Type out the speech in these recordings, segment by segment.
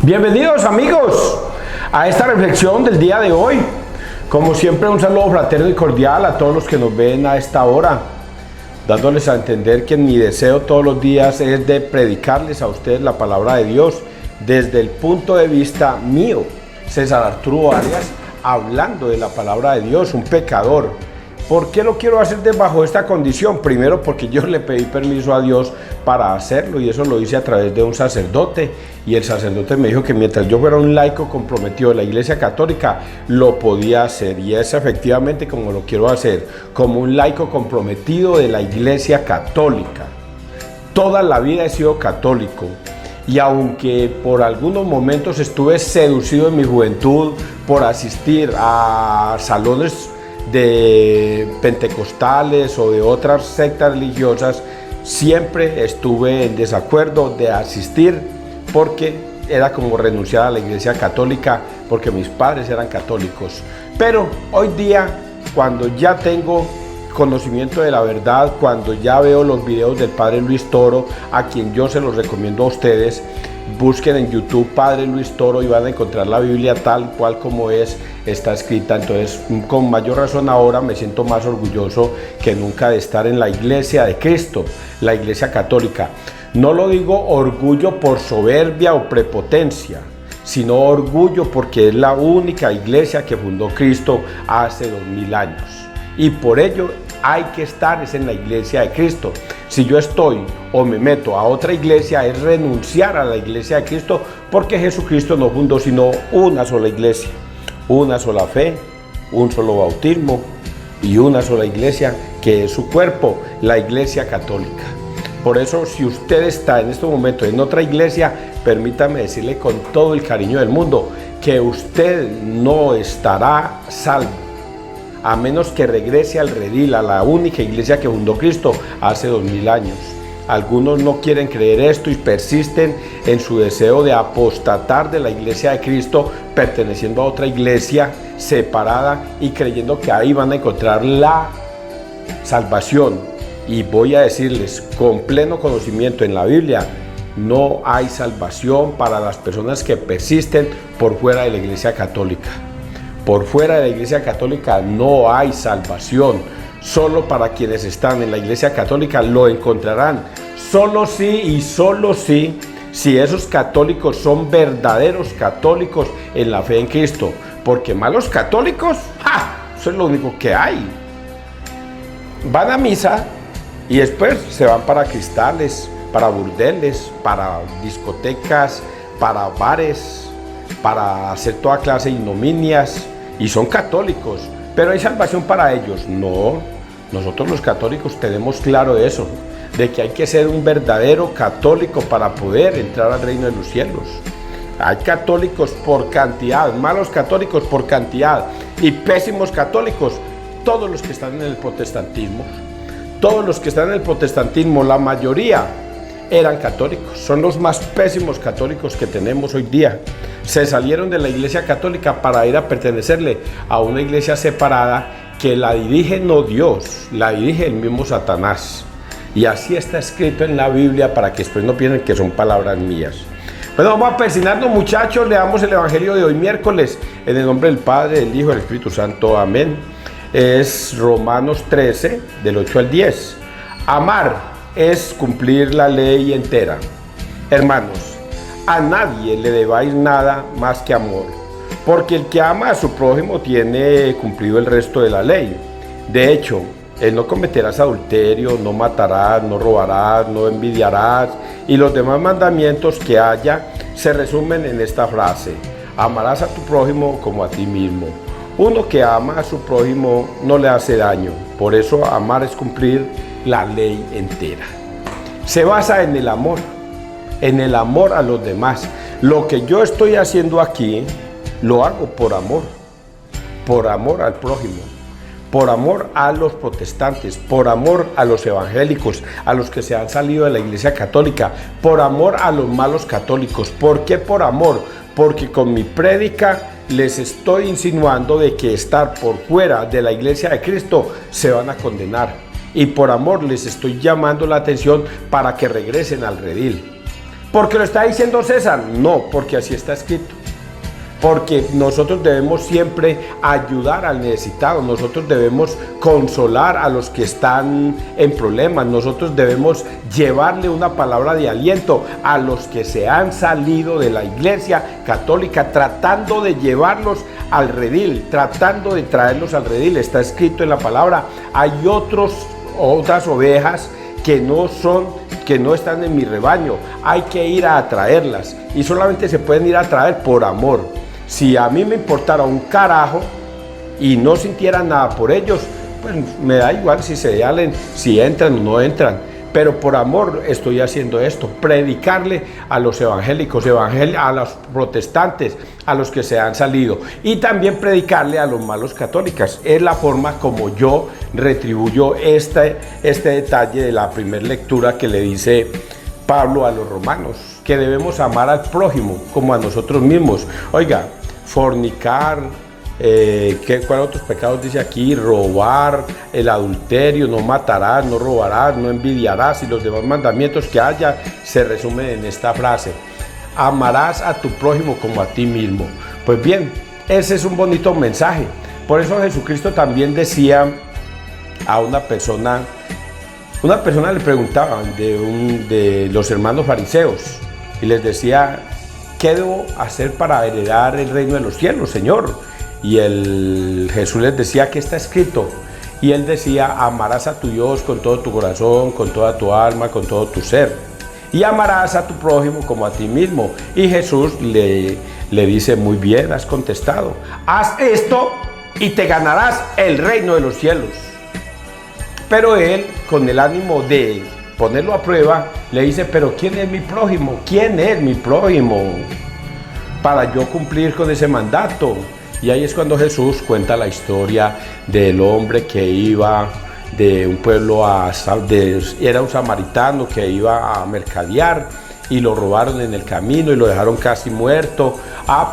Bienvenidos amigos a esta reflexión del día de hoy. Como siempre, un saludo fraterno y cordial a todos los que nos ven a esta hora, dándoles a entender que mi deseo todos los días es de predicarles a ustedes la palabra de Dios desde el punto de vista mío, César Arturo Arias, hablando de la palabra de Dios, un pecador. ¿Por qué lo quiero hacer bajo esta condición? Primero, porque yo le pedí permiso a Dios para hacerlo, y eso lo hice a través de un sacerdote, y el sacerdote me dijo que mientras yo fuera un laico comprometido de la Iglesia Católica lo podía hacer, y es efectivamente como lo quiero hacer, como un laico comprometido de la Iglesia Católica. Toda la vida he sido católico, y aunque por algunos momentos estuve seducido en mi juventud por asistir a salones de pentecostales o de otras sectas religiosas, siempre estuve en desacuerdo de asistir, porque era como renunciar a la Iglesia Católica, porque mis padres eran católicos. Pero hoy día, cuando ya tengo conocimiento de la verdad, cuando ya veo los videos del Padre Luis Toro, a quien yo se los recomiendo a ustedes, busquen en YouTube Padre Luis Toro y van a encontrar la Biblia tal cual como está escrita. Entonces, con mayor razón ahora me siento más orgulloso que nunca de estar en la Iglesia de Cristo, la Iglesia Católica. No lo digo orgullo por soberbia o prepotencia, sino orgullo porque es la única iglesia que fundó Cristo hace 2000 años. Y por ello hay que estar en la Iglesia de Cristo. Si yo estoy o me meto a otra iglesia, es renunciar a la Iglesia de Cristo, porque Jesucristo no fundó sino una sola iglesia, una sola fe, un solo bautismo y una sola iglesia, que es su cuerpo, la Iglesia Católica. Por eso, si usted está en este momento en otra iglesia, permítame decirle con todo el cariño del mundo que usted no estará salvo, a menos que regrese al redil, a la única iglesia que fundó Cristo hace 2000 años. Algunos no quieren creer esto y persisten en su deseo de apostatar de la Iglesia de Cristo, perteneciendo a otra iglesia separada y creyendo que ahí van a encontrar la salvación. Y voy a decirles con pleno conocimiento en la Biblia, no hay salvación para las personas que persisten por fuera de la Iglesia Católica. Por fuera de la Iglesia Católica no hay salvación. Solo para quienes están en la Iglesia Católica lo encontrarán. Solo sí y solo sí, si esos católicos son verdaderos católicos en la fe en Cristo. Porque malos católicos, ¡ja!, eso es lo único que hay. Van a misa y después se van para cristales, para burdeles, para discotecas, para bares, para hacer toda clase de ignominias, y son católicos. Pero ¿hay salvación para ellos? No. Nosotros los católicos tenemos claro eso, de que hay que ser un verdadero católico para poder entrar al reino de los cielos. Hay católicos por cantidad, malos católicos por cantidad, y pésimos católicos, todos los que están en el protestantismo. Todos los que están en el protestantismo, la mayoría eran católicos, son los más pésimos católicos que tenemos hoy día. Se salieron de la Iglesia Católica para ir a pertenecerle a una iglesia separada que la dirige no Dios, la dirige el mismo Satanás. Y así está escrito en la Biblia, para que después no piensen que son palabras mías. Bueno, vamos a persignarnos, muchachos. Leamos el Evangelio de hoy miércoles, en el nombre del Padre, del Hijo y del Espíritu Santo. Amén. Es Romanos 13, del 8 al 10. Amar es cumplir la ley entera. Hermanos, a nadie le debáis nada más que amor, porque el que ama a su prójimo tiene cumplido el resto de la ley. De hecho, no cometerás adulterio, no matarás, no robarás, no envidiarás, y los demás mandamientos que haya se resumen en esta frase: amarás a tu prójimo como a ti mismo. Uno que ama a su prójimo no le hace daño. Por eso amar es cumplir la ley entera. Se basa en el amor a los demás. Lo que yo estoy haciendo aquí, lo hago por amor al prójimo, por amor a los protestantes, por amor a los evangélicos, a los que se han salido de la Iglesia Católica, por amor a los malos católicos. ¿Por qué por amor? Porque con mi prédica les estoy insinuando de que estar por fuera de la Iglesia de Cristo se van a condenar. Y por amor les estoy llamando la atención para que regresen al redil. ¿Porque lo está diciendo César? No, porque así está escrito. Porque nosotros debemos siempre ayudar al necesitado, nosotros debemos consolar a los que están en problemas, nosotros debemos llevarle una palabra de aliento a los que se han salido de la iglesia católica, tratando de llevarlos al redil, tratando de traerlos al redil. Está escrito en la palabra, hay otras ovejas que no están en mi rebaño, hay que ir a atraerlas, y solamente se pueden ir a atraer por amor. Si a mí me importara un carajo y no sintiera nada por ellos, pues me da igual si se salen, si entran o no entran. Pero por amor estoy haciendo esto, predicarle a los evangélicos, a los protestantes, a los que se han salido, y también predicarle a los malos católicos. Es la forma como yo retribuyo este detalle de la primera lectura que le dice Pablo a los romanos, que debemos amar al prójimo como a nosotros mismos. Oiga, fornicar, ¿cuáles otros pecados dice aquí? Robar, el adulterio, no matarás, no robarás, no envidiarás, y los demás mandamientos que haya se resumen en esta frase: amarás a tu prójimo como a ti mismo. Pues bien, ese es un bonito mensaje. Por eso Jesucristo también decía a una persona le preguntaba de los hermanos fariseos, y les decía: ¿qué debo hacer para heredar el reino de los cielos, Señor? Y Jesús les decía: ¿qué está escrito? Y él decía: amarás a tu Dios con todo tu corazón, con toda tu alma, con todo tu ser, y amarás a tu prójimo como a ti mismo. Y Jesús le dice: muy bien, has contestado, haz esto y te ganarás el reino de los cielos. Pero él, con el ánimo de ponerlo a prueba, le dice: pero ¿quién es mi prójimo? ¿Quién es mi prójimo? Para yo cumplir con ese mandato. Y ahí es cuando Jesús cuenta la historia del hombre que iba de un pueblo era un samaritano que iba a mercadear, y lo robaron en el camino y lo dejaron casi muerto.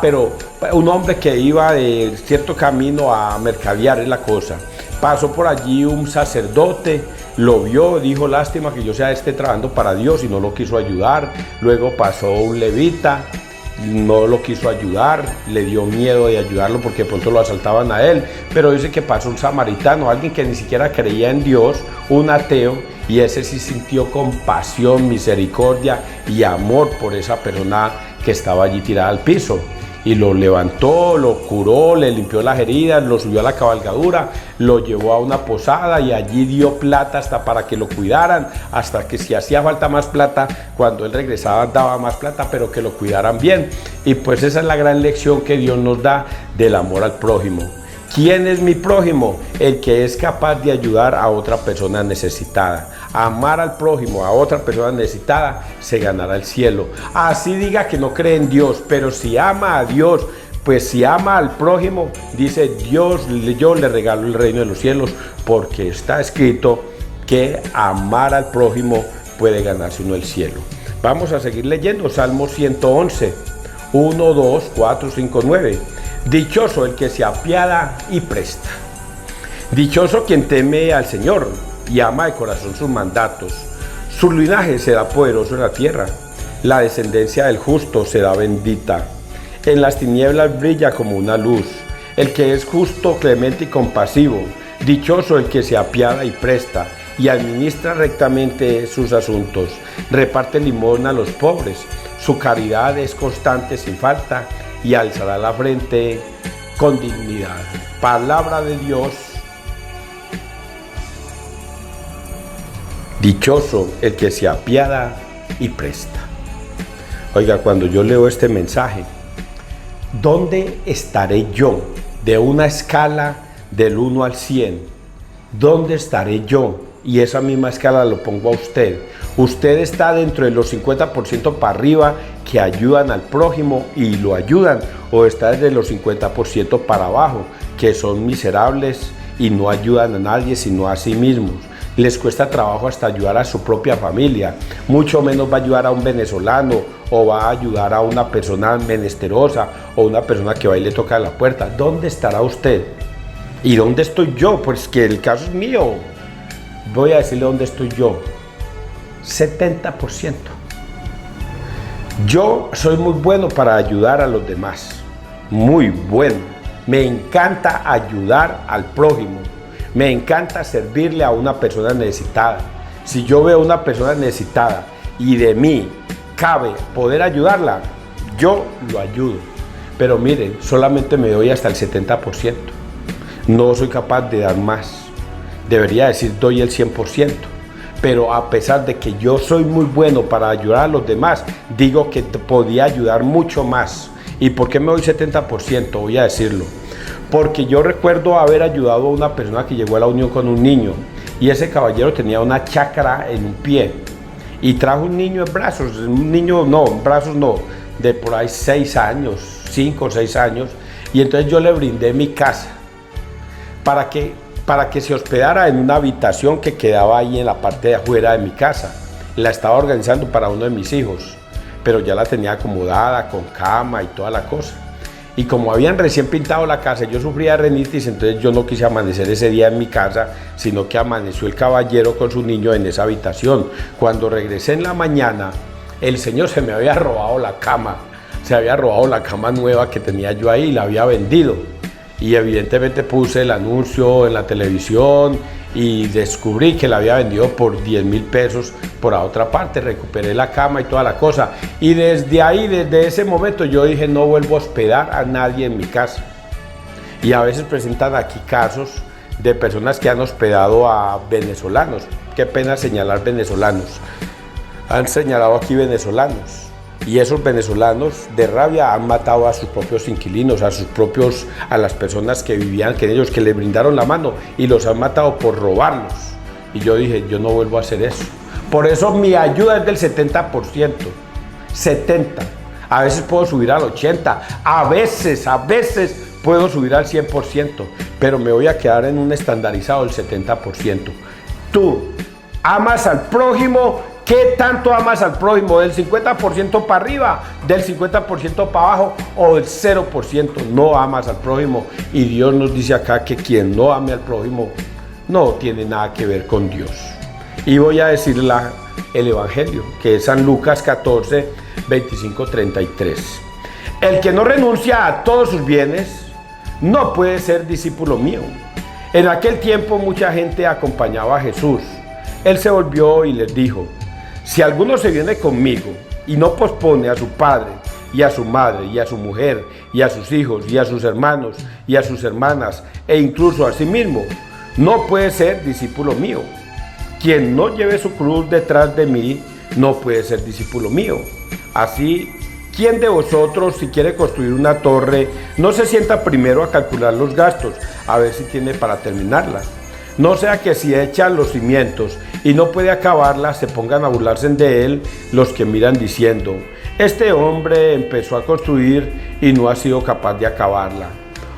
Pero un hombre que iba de cierto camino a mercadear es la cosa. Pasó por allí un sacerdote, lo vio, dijo: lástima que yo esté trabajando para Dios, y no lo quiso ayudar. Luego pasó un levita, no lo quiso ayudar, le dio miedo de ayudarlo porque de pronto lo asaltaban a él. Pero dice que pasó un samaritano, alguien que ni siquiera creía en Dios, un ateo, y ese sí sintió compasión, misericordia y amor por esa persona que estaba allí tirada al piso. Y lo levantó, lo curó, le limpió las heridas, lo subió a la cabalgadura, lo llevó a una posada y allí dio plata hasta para que lo cuidaran, hasta que si hacía falta más plata, cuando él regresaba daba más plata, pero que lo cuidaran bien. Y pues esa es la gran lección que Dios nos da del amor al prójimo. ¿Quién es mi prójimo? El que es capaz de ayudar a otra persona necesitada. Amar al prójimo, a otra persona necesitada, se ganará el cielo. Así diga que no cree en Dios, pero si ama a Dios, pues si ama al prójimo, dice Dios: yo le regalo el reino de los cielos, porque está escrito que amar al prójimo puede ganarse uno el cielo. Vamos a seguir leyendo Salmo 111, 1, 2, 4, 5, 9. Dichoso el que se apiada y presta. Dichoso quien teme al Señor y ama de corazón sus mandatos. Su linaje será poderoso en la tierra. La descendencia del justo será bendita. En las tinieblas brilla como una luz. El que es justo, clemente y compasivo. Dichoso el que se apiada y presta y administra rectamente sus asuntos. Reparte limosna a los pobres. Su caridad es constante sin falta, y alzará la frente con dignidad. Palabra de Dios. Dichoso el que se apiada y presta. Oiga, cuando yo leo este mensaje, ¿dónde estaré yo? De una escala del 1 al 100, ¿dónde estaré yo? Y esa misma escala lo pongo a usted. Usted está dentro de los 50% para arriba que ayudan al prójimo y lo ayudan, o está desde los 50% para abajo que son miserables y no ayudan a nadie sino a sí mismos. Les cuesta trabajo hasta ayudar a su propia familia, mucho menos va a ayudar a un venezolano, o va a ayudar a una persona menesterosa, o una persona que va y le toca la puerta. ¿Dónde estará usted? ¿Y dónde estoy yo? Pues que el caso es mío. Voy a decirle dónde estoy yo. 70%. Yo soy muy bueno para ayudar a los demás, muy bueno. Me encanta ayudar al prójimo, me encanta servirle a una persona necesitada. Si yo veo a una persona necesitada y de mí cabe poder ayudarla, yo lo ayudo. Pero miren, solamente me doy hasta el 70%. No soy capaz de dar más. Debería decir doy el 100%. Pero a pesar de que yo soy muy bueno para ayudar a los demás, digo que podía ayudar mucho más. ¿Y por qué me doy 70%? Voy a decirlo. Porque yo recuerdo haber ayudado a una persona que llegó a la unión con un niño, y ese caballero tenía una chácara en un pie y trajo un niño en brazos, un niño no, en brazos no, de por ahí 6 años, 5 o 6 años, y entonces yo le brindé mi casa para que se hospedara en una habitación que quedaba ahí en la parte de afuera de mi casa. La estaba organizando para uno de mis hijos, pero ya la tenía acomodada con cama y toda la cosa. Y como habían recién pintado la casa, yo sufría rinitis, entonces yo no quise amanecer ese día en mi casa, sino que amaneció el caballero con su niño en esa habitación. Cuando regresé en la mañana, el señor se me había robado la cama, se había robado la cama nueva que tenía yo ahí y la había vendido. Y evidentemente puse el anuncio en la televisión y descubrí que la había vendido por 10.000 pesos por a otra parte. Recuperé la cama y toda la cosa, y desde ahí, desde ese momento yo dije: no vuelvo a hospedar a nadie en mi casa. Y a veces presentan aquí casos de personas que han hospedado a venezolanos. Qué pena señalar venezolanos, han señalado aquí venezolanos, y esos venezolanos de rabia han matado a sus propios inquilinos, a las personas que vivían con ellos, que les brindaron la mano, y los han matado por robarlos. Y yo dije: yo no vuelvo a hacer eso. Por eso mi ayuda es del 70%, 70%. A veces puedo subir al 80%, a veces puedo subir al 100%, pero me voy a quedar en un estandarizado del 70%. Tú amas al prójimo. ¿Qué tanto amas al prójimo? ¿Del 50% para arriba, del 50% para abajo, o del 0%? No amas al prójimo. Y Dios nos dice acá que quien no ame al prójimo no tiene nada que ver con Dios. Y voy a decir el Evangelio, que es San Lucas 14, 25, 33. El que no renuncia a todos sus bienes no puede ser discípulo mío. En aquel tiempo mucha gente acompañaba a Jesús. Él se volvió y les dijo: si alguno se viene conmigo y no pospone a su padre y a su madre y a su mujer y a sus hijos y a sus hermanos y a sus hermanas e incluso a sí mismo, no puede ser discípulo mío. Quien no lleve su cruz detrás de mí no puede ser discípulo mío. Así, ¿quién de vosotros, si quiere construir una torre, no se sienta primero a calcular los gastos, a ver si tiene para terminarla? No sea que si echan los cimientos y no puede acabarla, se pongan a burlarse de él los que miran diciendo: este hombre empezó a construir y no ha sido capaz de acabarla.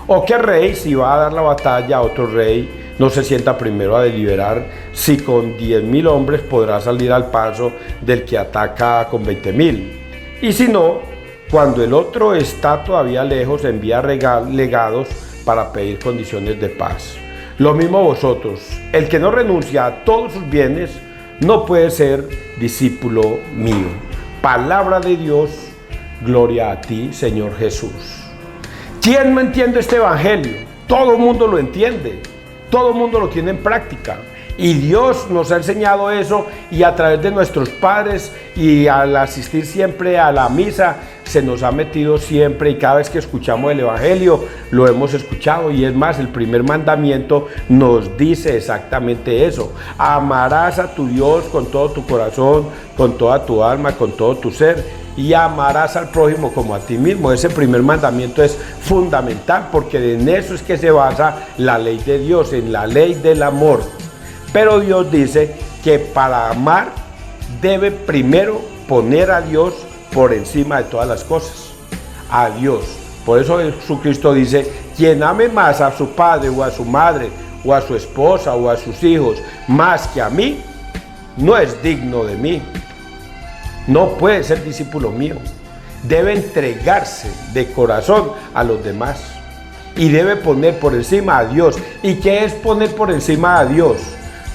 ¿O qué rey, si va a dar la batalla a otro rey, no se sienta primero a deliberar si con 10.000 hombres podrá salir al paso del que ataca con 20.000? Y si no, cuando el otro está todavía lejos, envía legados para pedir condiciones de paz. Lo mismo vosotros, el que no renuncia a todos sus bienes no puede ser discípulo mío. Palabra de Dios, gloria a ti, Señor Jesús. ¿Quién no entiende este evangelio? Todo el mundo lo entiende, todo el mundo lo tiene en práctica. Y Dios nos ha enseñado eso, y a través de nuestros padres y al asistir siempre a la misa se nos ha metido siempre, y cada vez que escuchamos el evangelio lo hemos escuchado. Y es más, el primer mandamiento nos dice exactamente eso: amarás a tu Dios con todo tu corazón, con toda tu alma, con todo tu ser, y amarás al prójimo como a ti mismo. Ese primer mandamiento es fundamental, porque en eso es que se basa la ley de Dios, en la ley del amor. Pero Dios dice que para amar debe primero poner a Dios por encima de todas las cosas. A Dios. Por eso Jesucristo dice: quien ame más a su padre o a su madre o a su esposa o a sus hijos más que a mí, no es digno de mí. No puede ser discípulo mío. Debe entregarse de corazón a los demás y debe poner por encima a Dios. ¿Y qué es poner por encima a Dios?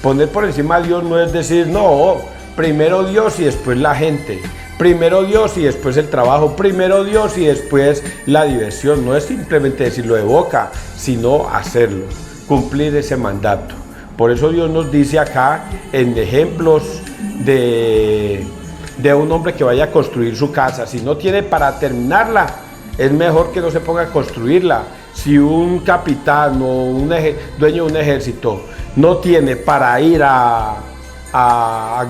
Poner por encima a Dios no es decir: no, primero Dios y después la gente. Primero Dios y después el trabajo, primero Dios y después la diversión. No es simplemente decirlo de boca, sino hacerlo, cumplir ese mandato. Por eso Dios nos dice acá en ejemplos de un hombre que vaya a construir su casa. Si no tiene para terminarla, es mejor que no se ponga a construirla. Si un capitán o un dueño de un ejército no tiene para ir a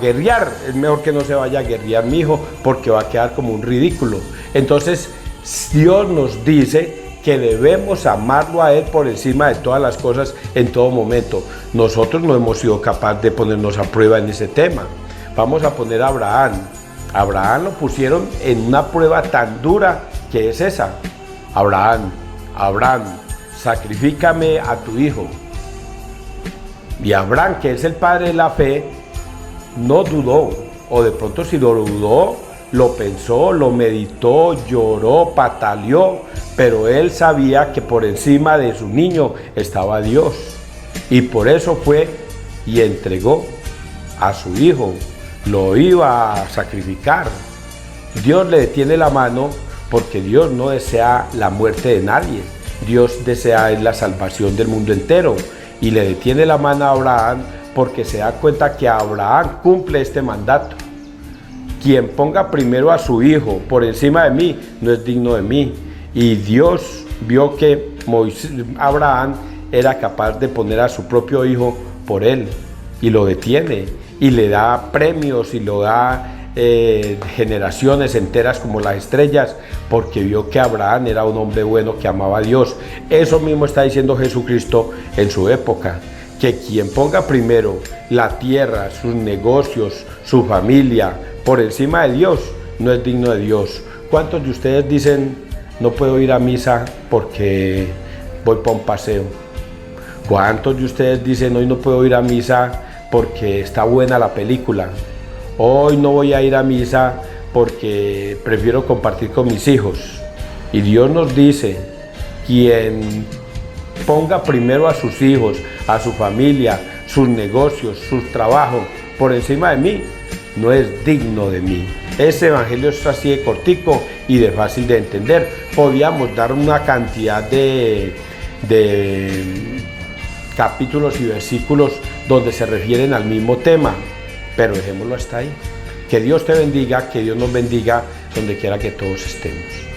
guerrear, es mejor que no se vaya a guerrear, mi hijo, porque va a quedar como un ridículo. Entonces Dios nos dice que debemos amarlo a Él por encima de todas las cosas en todo momento. Nosotros no hemos sido capaces de ponernos a prueba en ese tema. Vamos a poner a Abraham. Abraham lo pusieron en una prueba tan dura que es esa. Abraham, sacrifícame a tu hijo. Y Abraham, que es el padre de la fe, no dudó, o de pronto si lo dudó, lo pensó, lo meditó, lloró, pataleó, pero él sabía que por encima de su niño estaba Dios, y por eso fue y entregó a su hijo, lo iba a sacrificar. Dios le detiene la mano porque Dios no desea la muerte de nadie, Dios desea la salvación del mundo entero, y le detiene la mano a Abraham porque se da cuenta que Abraham cumple este mandato. Quien ponga primero a su hijo por encima de mí no es digno de mí. Y Dios vio que Abraham era capaz de poner a su propio hijo por él, y lo detiene y le da premios y lo da generaciones enteras como las estrellas, porque vio que Abraham era un hombre bueno que amaba a Dios. Eso mismo está diciendo Jesucristo en su época, que quien ponga primero la tierra, sus negocios, su familia por encima de Dios no es digno de Dios. ¿Cuántos de ustedes dicen no puedo ir a misa porque voy para un paseo? ¿Cuántos de ustedes dicen hoy no puedo ir a misa porque está buena la película? Hoy no voy a ir a misa porque prefiero compartir con mis hijos. Y Dios nos dice, quien ponga primero a sus hijos, a su familia, sus negocios, sus trabajos por encima de mí, no es digno de mí. Ese evangelio es así de cortico y de fácil de entender. Podíamos dar una cantidad de capítulos y versículos donde se refieren al mismo tema, pero dejémoslo hasta ahí. Que Dios te bendiga, que Dios nos bendiga donde quiera que todos estemos.